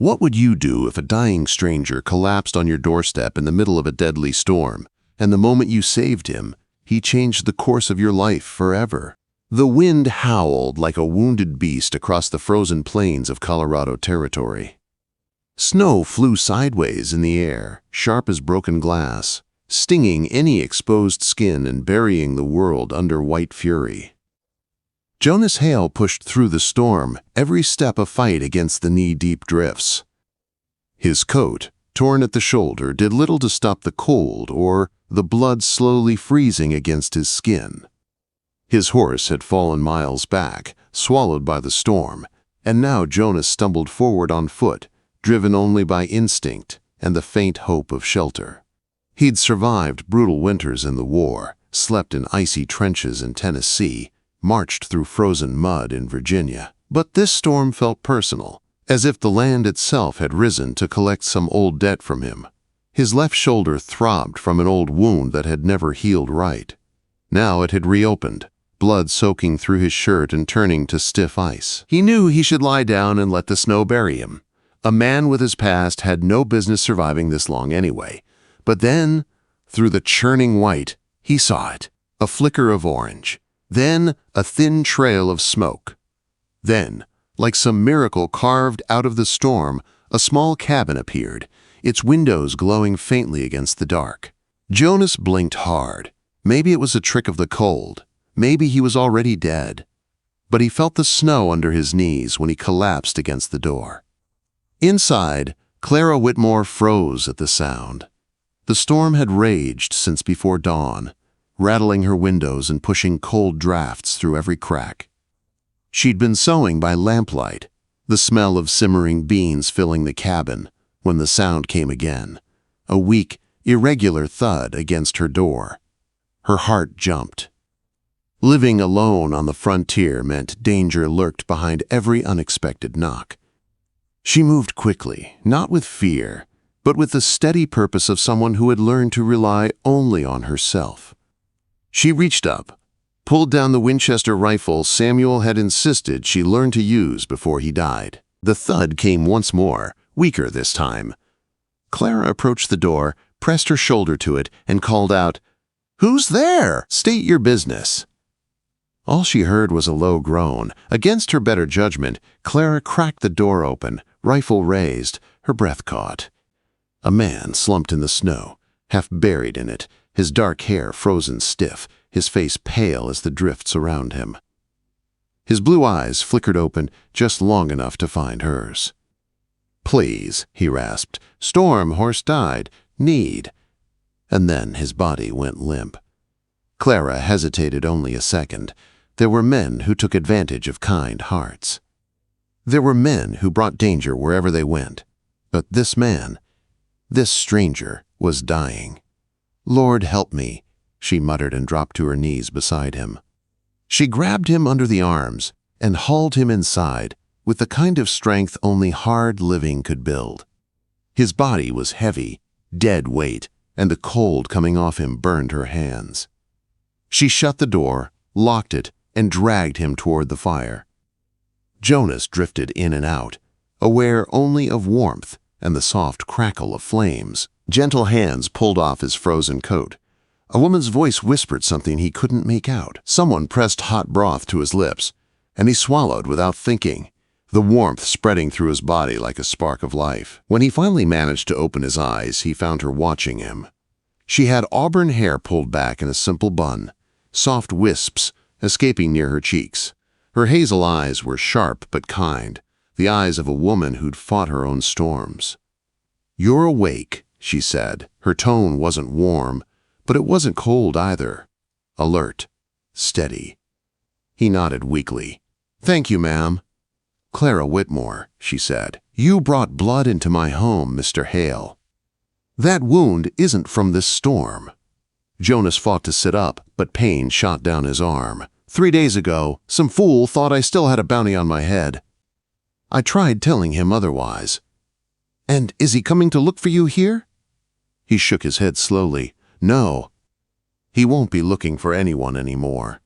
What would you do if a dying stranger collapsed on your doorstep in the middle of a deadly storm, and the moment you saved him, he changed the course of your life forever? The wind howled like a wounded beast across the frozen plains of Colorado territory. Snow flew sideways in the air, sharp as broken glass, stinging any exposed skin and burying the world under white fury. Jonas Hail pushed through the storm, every step a fight against the knee-deep drifts. His coat, torn at the shoulder, did little to stop the cold or the blood slowly freezing against his skin. His horse had fallen miles back, swallowed by the storm, and now Jonas stumbled forward on foot, driven only by instinct and the faint hope of shelter. He'd survived brutal winters in the war, slept in icy trenches in Tennessee, marched through frozen mud in Virginia. But this storm felt personal, as if the land itself had risen to collect some old debt from him. His left shoulder throbbed from an old wound that had never healed right. Now it had reopened, blood soaking through his shirt and turning to stiff ice. He knew he should lie down and let the snow bury him. A man with his past had no business surviving this long anyway. But then, through the churning white, he saw it, a flicker of orange. Then a thin trail of smoke. Then, like some miracle carved out of the storm, a small cabin appeared, its windows glowing faintly against the dark. Jonas blinked hard. Maybe it was a trick of the cold. Maybe he was already dead. But he felt the snow under his knees when he collapsed against the door. Inside, Clara Whitmore froze at the sound. The storm had raged since before dawn, rattling her windows and pushing cold drafts through every crack. She'd been sewing by lamplight, the smell of simmering beans filling the cabin, when the sound came again, a weak, irregular thud against her door. Her heart jumped. Living alone on the frontier meant danger lurked behind every unexpected knock. She moved quickly, not with fear, but with the steady purpose of someone who had learned to rely only on herself. She reached up, pulled down the Winchester rifle Samuel had insisted she learn to use before he died. The thud came once more, weaker this time. Clara approached the door, pressed her shoulder to it, and called out, "Who's there? State your business." All she heard was a low groan. Against her better judgment, Clara cracked the door open, rifle raised, her breath caught. A man slumped in the snow, half buried in it, his dark hair frozen stiff, his face pale as the drifts around him. His blue eyes flickered open just long enough to find hers. "Please," he rasped. "Storm, horse died. Need." And then his body went limp. Clara hesitated only a second. There were men who took advantage of kind hearts. There were men who brought danger wherever they went. But this man, this stranger, was dying. "Lord, help me," she muttered and dropped to her knees beside him. She grabbed him under the arms and hauled him inside with the kind of strength only hard living could build. His body was heavy, dead weight, and the cold coming off him burned her hands. She shut the door, locked it, and dragged him toward the fire. Jonas drifted in and out, aware only of warmth and the soft crackle of flames. Gentle hands pulled off his frozen coat. A woman's voice whispered something he couldn't make out. Someone pressed hot broth to his lips, and he swallowed without thinking, the warmth spreading through his body like a spark of life. When he finally managed to open his eyes, he found her watching him. She had auburn hair pulled back in a simple bun, soft wisps escaping near her cheeks. Her hazel eyes were sharp but kind, the eyes of a woman who'd fought her own storms. "You're awake," she said. Her tone wasn't warm, but it wasn't cold either. Alert, steady. He nodded weakly. "Thank you, ma'am." "Clara Whitmore," she said. "You brought blood into my home, Mr. Hail. That wound isn't from this storm." Jonas fought to sit up, but pain shot down his arm. 3 days ago, some fool thought I still had a bounty on my head. I tried telling him otherwise. "And is he coming to look for you here?" He shook his head slowly. "No. He won't be looking for anyone anymore."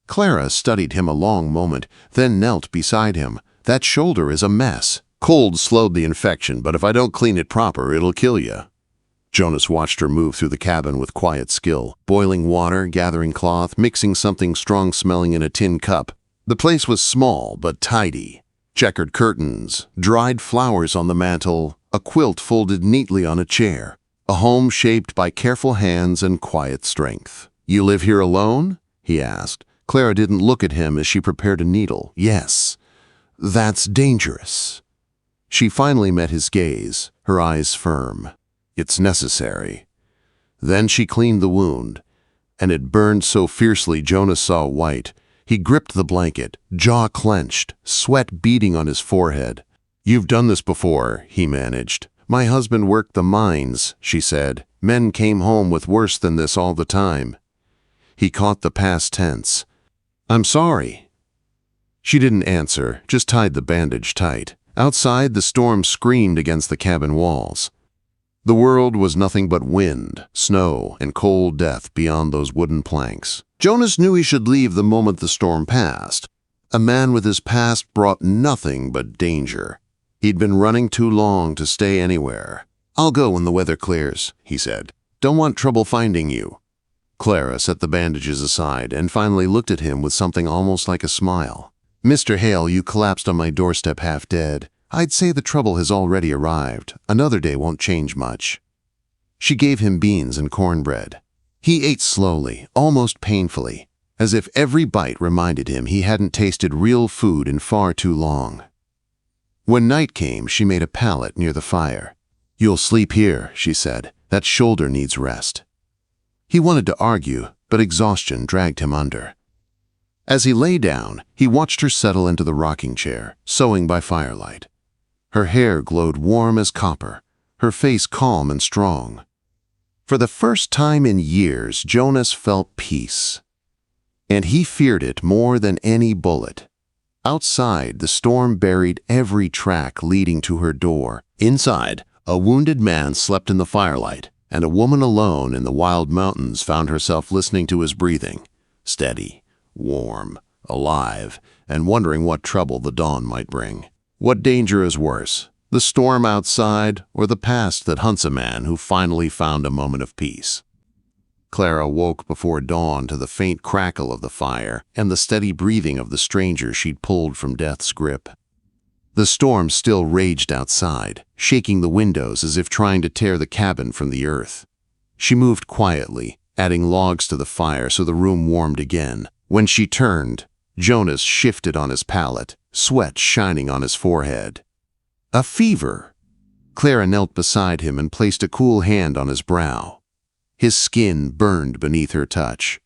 Clara studied him a long moment, then knelt beside him. "That shoulder is a mess. Cold slowed the infection, but if I don't clean it proper, it'll kill you. Jonas watched her move through the cabin with quiet skill, boiling water, gathering cloth, mixing something strong-smelling in a tin cup. The place was small but tidy. Checkered curtains, dried flowers on the mantel, a quilt folded neatly on a chair. A home shaped by careful hands and quiet strength. "You live here alone?" he asked. Clara didn't look at him as she prepared a needle. "Yes. That's dangerous." She finally met his gaze, her eyes firm. "It's necessary." Then she cleaned the wound, and it burned so fiercely Jonas saw white. He gripped the blanket, jaw clenched, sweat beading on his forehead. "You've done this before," he managed. "My husband worked the mines," she said. "Men came home with worse than this all the time." He caught the past tense. "I'm sorry." She didn't answer, just tied the bandage tight. Outside, the storm screamed against the cabin walls. The world was nothing but wind, snow, and cold death beyond those wooden planks. Jonas knew he should leave the moment the storm passed. A man with his past brought nothing but danger. He'd been running too long to stay anywhere. "I'll go when the weather clears," he said. "Don't want trouble finding you." Clara set the bandages aside and finally looked at him with something almost like a smile. "Mr. Hail, you collapsed on my doorstep half dead. I'd say the trouble has already arrived. Another day won't change much." She gave him beans and cornbread. He ate slowly, almost painfully, as if every bite reminded him he hadn't tasted real food in far too long. When night came, she made a pallet near the fire. "You'll sleep here," she said. "That shoulder needs rest." He wanted to argue, but exhaustion dragged him under. As he lay down, he watched her settle into the rocking chair, sewing by firelight. Her hair glowed warm as copper, her face calm and strong. For the first time in years, Jonas felt peace. And he feared it more than any bullet. Outside, the storm buried every track leading to her door. Inside, a wounded man slept in the firelight, and a woman alone in the wild mountains found herself listening to his breathing, steady, warm, alive, and wondering what trouble the dawn might bring. What danger is worse, the storm outside or the past that hunts a man who finally found a moment of peace? Clara woke before dawn to the faint crackle of the fire and the steady breathing of the stranger she'd pulled from death's grip. The storm still raged outside, shaking the windows as if trying to tear the cabin from the earth. She moved quietly, adding logs to the fire so the room warmed again. When she turned, Jonas shifted on his pallet, sweat shining on his forehead. "A fever." Clara knelt beside him and placed a cool hand on his brow. His skin burned beneath her touch.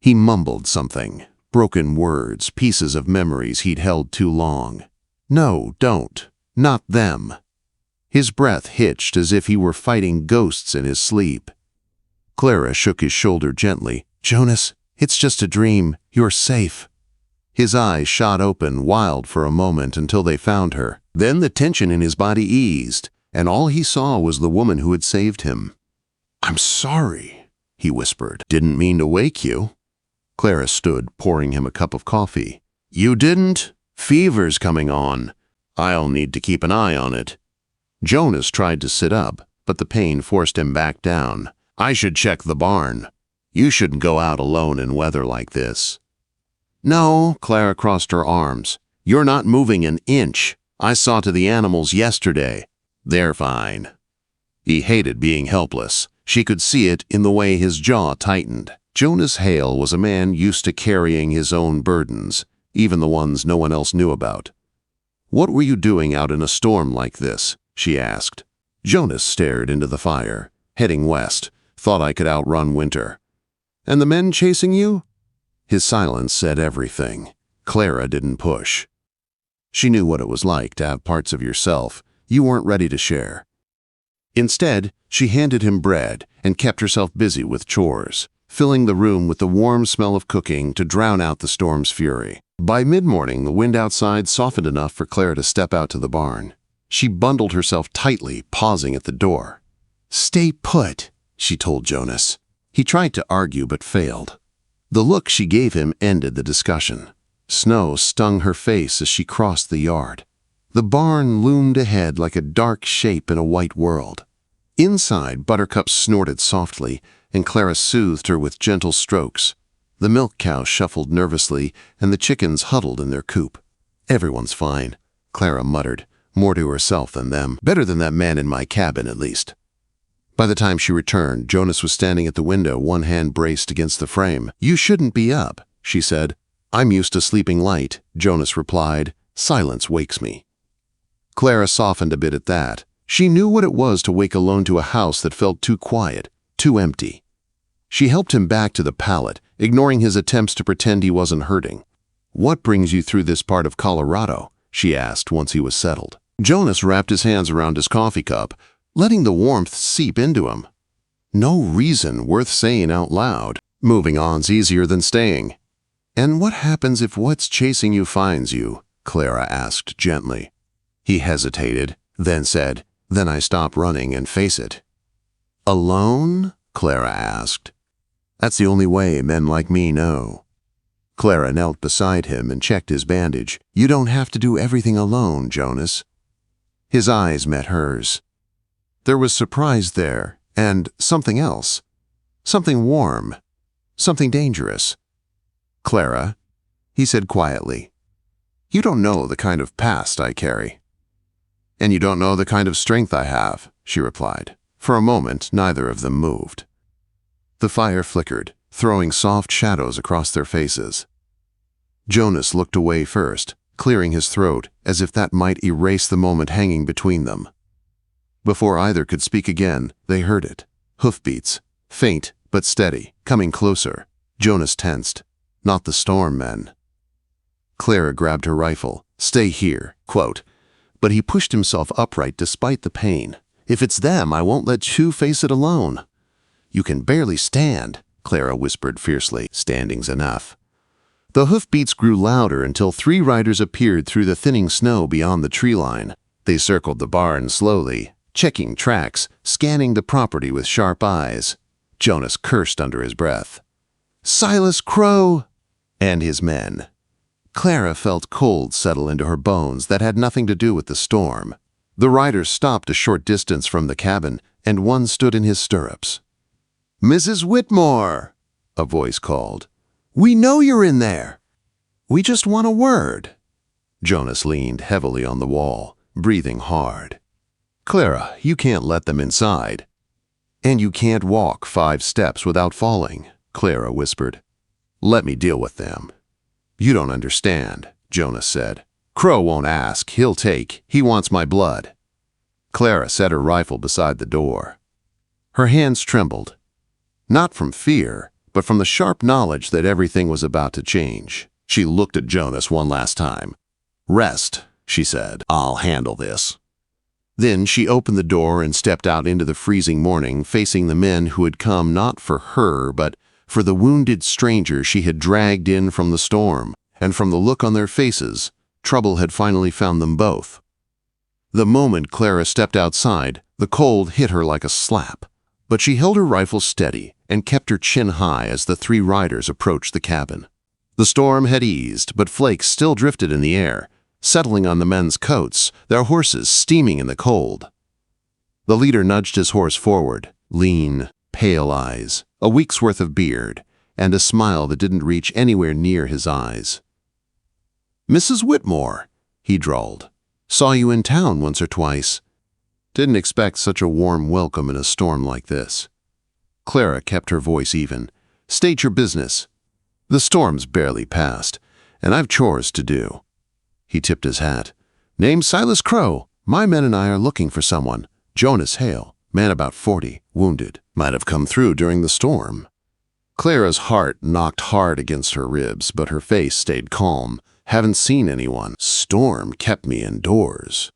He mumbled something, broken words, pieces of memories he'd held too long. "No, don't. Not them." His breath hitched as if he were fighting ghosts in his sleep. Clara shook his shoulder gently. "Jonas, it's just a dream. You're safe." His eyes shot open, wild for a moment until they found her. Then the tension in his body eased, and all he saw was the woman who had saved him. "I'm sorry," he whispered. "Didn't mean to wake you." Clara stood, pouring him a cup of coffee. "You didn't? Fever's coming on. I'll need to keep an eye on it." Jonas tried to sit up, but the pain forced him back down. "I should check the barn. You shouldn't go out alone in weather like this." "No," Clara crossed her arms. "You're not moving an inch. I saw to the animals yesterday. They're fine." He hated being helpless. She could see it in the way his jaw tightened. Jonas Hail was a man used to carrying his own burdens, even the ones no one else knew about. "What were you doing out in a storm like this?" she asked. Jonas stared into the fire. "Heading west. Thought I could outrun winter." "And the men chasing you?" His silence said everything. Clara didn't push. She knew what it was like to have parts of yourself you weren't ready to share. Instead, she handed him bread and kept herself busy with chores, filling the room with the warm smell of cooking to drown out the storm's fury. By mid-morning, the wind outside softened enough for Clara to step out to the barn. She bundled herself tightly, pausing at the door. "Stay put," she told Jonas. He tried to argue but failed. The look she gave him ended the discussion. Snow stung her face as she crossed the yard. The barn loomed ahead like a dark shape in a white world. Inside, Buttercup snorted softly, and Clara soothed her with gentle strokes. The milk cow shuffled nervously, and the chickens huddled in their coop. "Everyone's fine," Clara muttered, more to herself than them. "Better than that man in my cabin, at least." By the time she returned, Jonas was standing at the window, one hand braced against the frame. "You shouldn't be up," she said. "I'm used to sleeping light," Jonas replied. "Silence wakes me." Clara softened a bit at that. She knew what it was to wake alone to a house that felt too quiet, too empty. She helped him back to the pallet, ignoring his attempts to pretend he wasn't hurting. "What brings you through this part of Colorado?" she asked once he was settled. Jonas wrapped his hands around his coffee cup, letting the warmth seep into him. "No reason worth saying out loud. Moving on's easier than staying." "And what happens if what's chasing you finds you?" Clara asked gently. He hesitated, then said, "Then I stop running and face it." "Alone?" Clara asked. "That's the only way men like me know." Clara knelt beside him and checked his bandage. "You don't have to do everything alone, Jonas." His eyes met hers. There was surprise there, and something else. Something warm. Something dangerous. "Clara," he said quietly, "you don't know the kind of past I carry." "And you don't know the kind of strength I have," she replied. For a moment, neither of them moved. The fire flickered, throwing soft shadows across their faces. Jonas looked away first, clearing his throat, as if that might erase the moment hanging between them. Before either could speak again, they heard it. Hoofbeats, faint but steady, coming closer. Jonas tensed. Not the storm men. Clara grabbed her rifle. "Stay here," quote. But he pushed himself upright despite the pain. "If it's them, I won't let you face it alone." "You can barely stand," Clara whispered fiercely. "Standing's enough." The hoofbeats grew louder until 3 riders appeared through the thinning snow beyond the tree line. They circled the barn slowly, checking tracks, scanning the property with sharp eyes. Jonas cursed under his breath. "Silas Crow!" And his men. Clara felt cold settle into her bones that had nothing to do with the storm. The riders stopped a short distance from the cabin, and one stood in his stirrups. "Mrs. Whitmore!" a voice called. "We know you're in there. We just want a word." Jonas leaned heavily on the wall, breathing hard. "Clara, you can't let them inside." "And you can't walk 5 steps without falling," Clara whispered. "Let me deal with them." "You don't understand," Jonas said. "Crow won't ask, he'll take. He wants my blood." Clara set her rifle beside the door. Her hands trembled. Not from fear, but from the sharp knowledge that everything was about to change. She looked at Jonas one last time. "Rest," she said. "I'll handle this." Then she opened the door and stepped out into the freezing morning, facing the men who had come not for her, but for the wounded stranger she had dragged in from the storm, and from the look on their faces, trouble had finally found them both. The moment Clara stepped outside, the cold hit her like a slap, but she held her rifle steady and kept her chin high as the 3 riders approached the cabin. The storm had eased, but flakes still drifted in the air, settling on the men's coats, their horses steaming in the cold. The leader nudged his horse forward, lean, pale eyes, a week's worth of beard, and a smile that didn't reach anywhere near his eyes. "Mrs. Whitmore," he drawled. "Saw you in town once or twice. Didn't expect such a warm welcome in a storm like this." Clara kept her voice even. "State your business." "The storm's barely passed, and I've chores to do." He tipped his hat. "Name's Silas Crow. My men and I are looking for someone. Jonas Hail, man about 40, wounded. Might have come through during the storm." Clara's heart knocked hard against her ribs, but her face stayed calm. "Haven't seen anyone. Storm kept me indoors."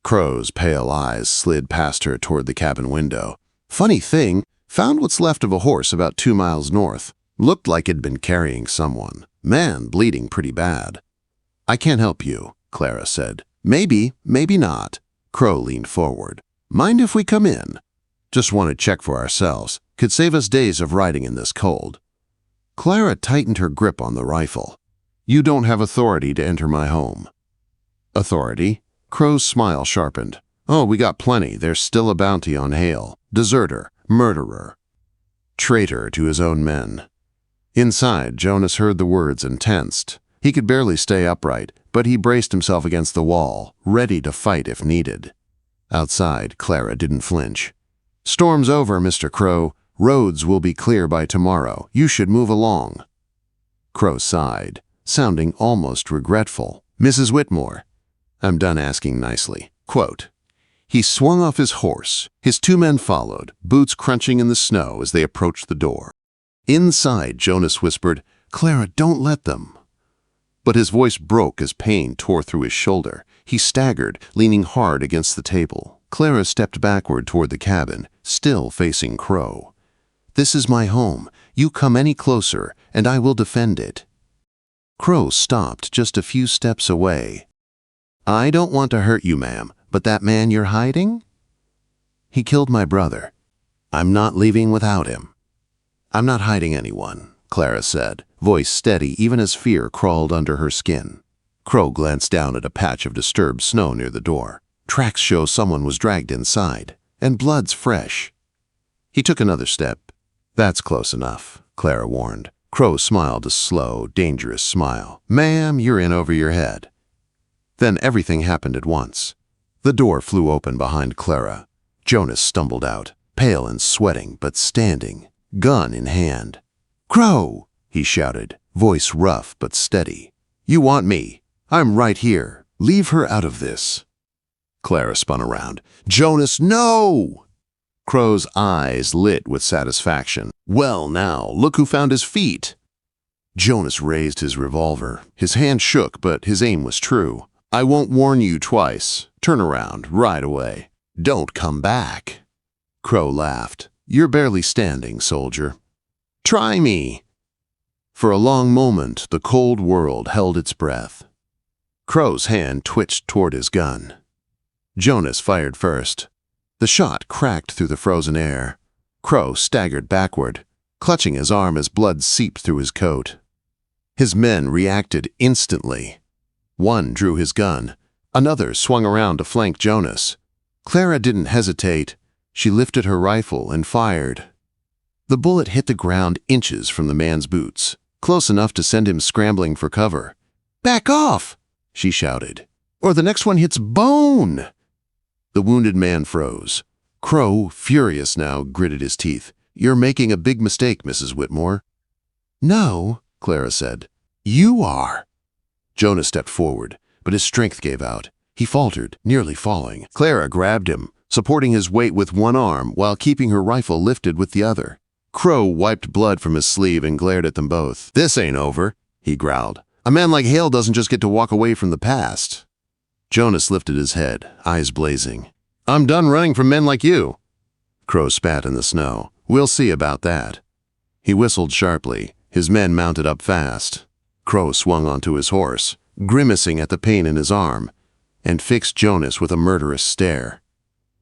Crow's pale eyes slid past her toward the cabin window. "Funny thing, found what's left of a horse about 2 miles north. Looked like it'd been carrying someone. Man bleeding pretty bad." "I can't help you," Clara said. "Maybe, maybe not." Crow leaned forward. "Mind if we come in?" "Just want to check for ourselves. Could save us days of riding in this cold." Clara tightened her grip on the rifle. "You don't have authority to enter my home." "Authority?" Crow's smile sharpened. Oh, we got plenty. There's still a bounty on Hail. Deserter, murderer, traitor to his own men. Inside, Jonas heard the words and tensed. He could barely stay upright, but he braced himself against the wall, ready to fight if needed. Outside, Clara didn't flinch. Storm's over, Mr. Crow. Roads will be clear by tomorrow. You should move along. Crow sighed, sounding almost regretful. Mrs. Whitmore. I'm done asking nicely. Quote. He swung off his horse. His two men followed, boots crunching in the snow as they approached the door. Inside, Jonas whispered, Clara, don't let them. But his voice broke as pain tore through his shoulder. He staggered, leaning hard against the table. Clara stepped backward toward the cabin, still facing Crow. This is my home. You come any closer, and I will defend it. Crow stopped just a few steps away. I don't want to hurt you, ma'am, but that man you're hiding? He killed my brother. I'm not leaving without him. I'm not hiding anyone, Clara said, voice steady even as fear crawled under her skin. Crow glanced down at a patch of disturbed snow near the door. Tracks show someone was dragged inside, and blood's fresh. He took another step. That's close enough, Clara warned. Crow smiled a slow, dangerous smile. Ma'am, you're in over your head. Then everything happened at once. The door flew open behind Clara. Jonas stumbled out, pale and sweating, but standing, gun in hand. Crow, he shouted, voice rough but steady. You want me? I'm right here. Leave her out of this. Clara spun around. Jonas, no! Crow's eyes lit with satisfaction. Well now, look who found his feet. Jonas raised his revolver. His hand shook, but his aim was true. I won't warn you twice. Turn around, right away. Don't come back. Crow laughed. You're barely standing, soldier. Try me. For a long moment, the cold world held its breath. Crow's hand twitched toward his gun. Jonas fired first. The shot cracked through the frozen air. Crow staggered backward, clutching his arm as blood seeped through his coat. His men reacted instantly. One drew his gun. Another swung around to flank Jonas. Clara didn't hesitate. She lifted her rifle and fired. The bullet hit the ground inches from the man's boots, close enough to send him scrambling for cover. Back off, she shouted, or the next one hits bone. The wounded man froze. Crow, furious now, gritted his teeth. You're making a big mistake, Mrs. Whitmore. No, Clara said. You are. Jonas stepped forward, but his strength gave out. He faltered, nearly falling. Clara grabbed him, supporting his weight with one arm while keeping her rifle lifted with the other. Crow wiped blood from his sleeve and glared at them both. This ain't over, he growled. A man like Hail doesn't just get to walk away from the past. Jonas lifted his head, eyes blazing. I'm done running from men like you. Crow spat in the snow. We'll see about that. He whistled sharply. His men mounted up fast. Crow swung onto his horse, grimacing at the pain in his arm, and fixed Jonas with a murderous stare.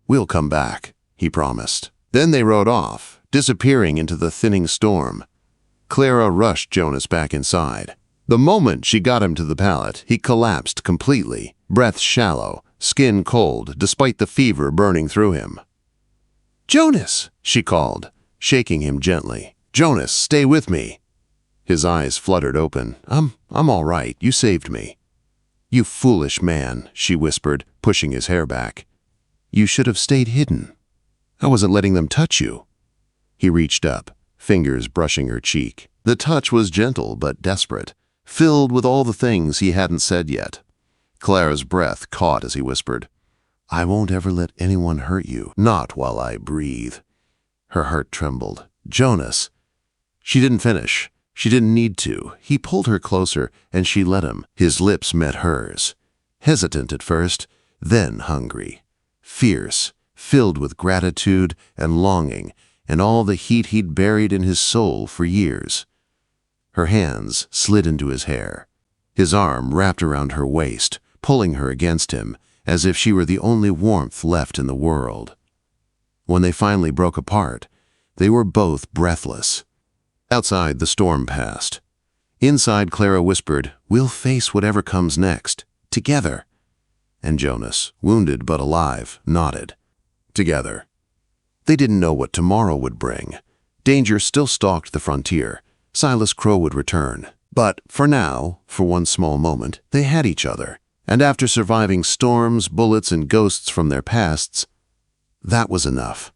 We'll come back, he promised. Then they rode off, disappearing into the thinning storm. Clara rushed Jonas back inside. The moment she got him to the pallet, he collapsed completely, breath shallow, skin cold, despite the fever burning through him. Jonas, she called, shaking him gently. Jonas, stay with me. His eyes fluttered open. I'm all right. You saved me. You foolish man, she whispered, pushing his hair back. You should have stayed hidden. I wasn't letting them touch you. He reached up, fingers brushing her cheek. The touch was gentle but desperate, filled with all the things he hadn't said yet. Clara's breath caught as he whispered, I won't ever let anyone hurt you, not while I breathe. Her heart trembled. Jonas. She didn't finish. She didn't need to. He pulled her closer, and she let him. His lips met hers. Hesitant at first, then hungry. Fierce, filled with gratitude and longing, and all the heat he'd buried in his soul for years. Her hands slid into his hair. His arm wrapped around her waist, pulling her against him, as if she were the only warmth left in the world. When they finally broke apart, they were both breathless. Outside, the storm passed. Inside, Clara whispered, We'll face whatever comes next, together. and Jonas, wounded but alive, nodded. Together. They didn't know what tomorrow would bring. Danger still stalked the frontier. Silas Crow would return. But for now, for one small moment, they had each other. And after surviving storms, bullets, and ghosts from their pasts, that was enough.